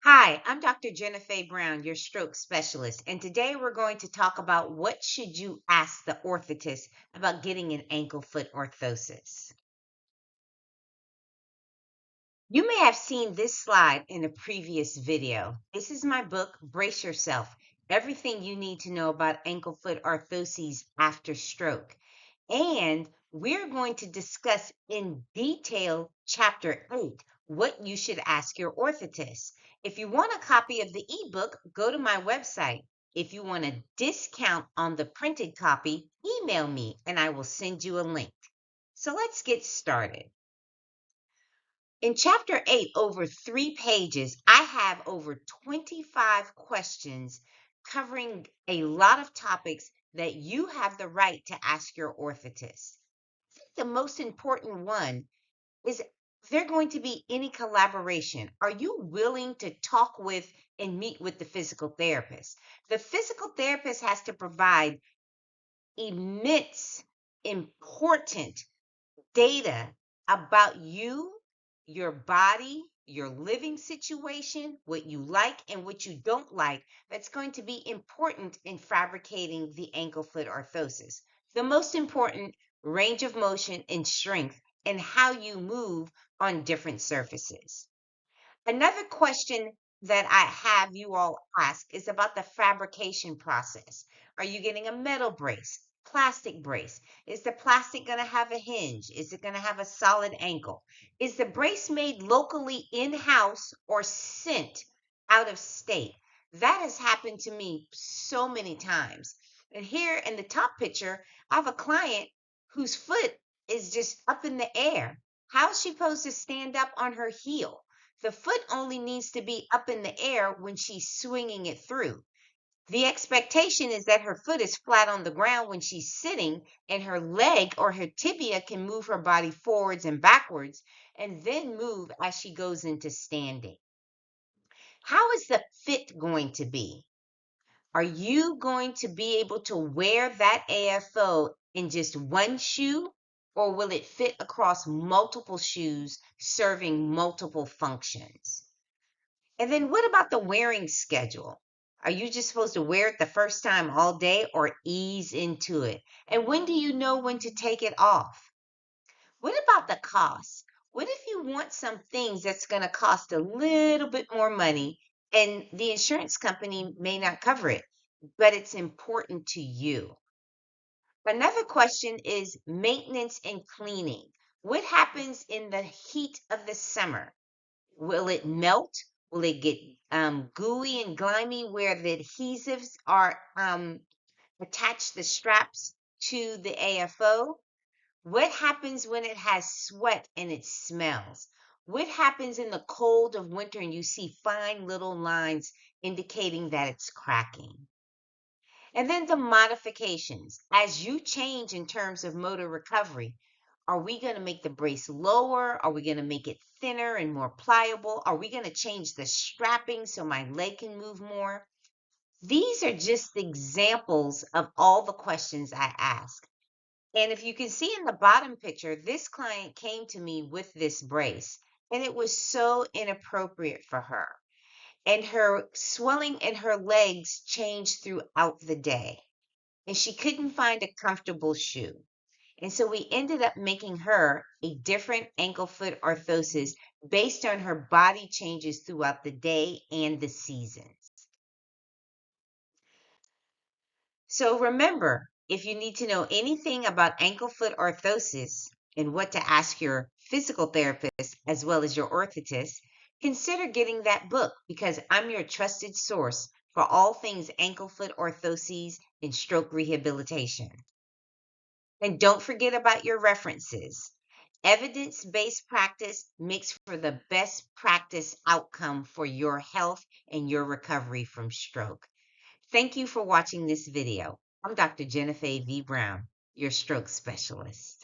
Hi, I'm Dr. Jennifer Brown, your stroke specialist, and today we're going to talk about what should you ask the orthotist about getting an ankle foot orthosis. You may have seen this slide in a previous video. This is my book, Brace Yourself, Everything You Need to Know About Ankle Foot Orthoses After Stroke. And we're going to discuss in detail Chapter 8, what you should ask your orthotist. If you want a copy of the ebook, go to my website. If you want a discount on the printed copy, email me and I will send you a link. So let's get started. In chapter 8, over 3 pages, I have over 25 questions covering a lot of topics that you have the right to ask your orthotist. I think the most important one is, there going to be any collaboration? Are you willing to talk with and meet with the physical therapist? The physical therapist has to provide immense, important data about you, your body, your living situation, what you like and what you don't like, that's going to be important in fabricating the ankle foot orthosis. The most important, range of motion and strength, and how you move on different surfaces. Another question that I have you all ask is about the fabrication process. Are you getting a metal brace, plastic brace? Is the plastic going to have a hinge? Is it going to have a solid ankle? Is the brace made locally in-house or sent out of state? That has happened to me so many times. And here in the top picture, I have a client whose foot is just up in the air. How is she supposed to stand up on her heel? The foot only needs to be up in the air when she's swinging it through. The expectation is that her foot is flat on the ground when she's sitting, and her leg or her tibia can move her body forwards and backwards and then move as she goes into standing. How is the fit going to be? Are you going to be able to wear that AFO in just one shoe, or will it fit across multiple shoes serving multiple functions? And then what about the wearing schedule? Are you just supposed to wear it the first time all day or ease into it? And when do you know when to take it off? What about the cost? What if you want some things that's going to cost a little bit more money and the insurance company may not cover it, but it's important to you? Another question is maintenance and cleaning. What happens in the heat of the summer? Will it melt? Will it get gooey and grimy where the adhesives are attached, the straps to the AFO? What happens when it has sweat and it smells? What happens in the cold of winter and you see fine little lines indicating that it's cracking? And then the modifications. As you change in terms of motor recovery, are we going to make the brace lower? Are we going to make it thinner and more pliable? Are we going to change the strapping so my leg can move more? These are just examples of all the questions I ask. And if you can see in the bottom picture, this client came to me with this brace, and it was so inappropriate for her. And her swelling in her legs changed throughout the day, and she couldn't find a comfortable shoe. And so we ended up making her a different ankle foot orthosis based on her body changes throughout the day and the seasons. So remember, if you need to know anything about ankle foot orthosis and what to ask your physical therapist as well as your orthotist, consider getting that book, because I'm your trusted source for all things ankle foot orthoses and stroke rehabilitation. And don't forget about your references. Evidence-based practice makes for the best practice outcome for your health and your recovery from stroke. Thank you for watching this video. I'm Dr. Jennifer V. Brown, your stroke specialist.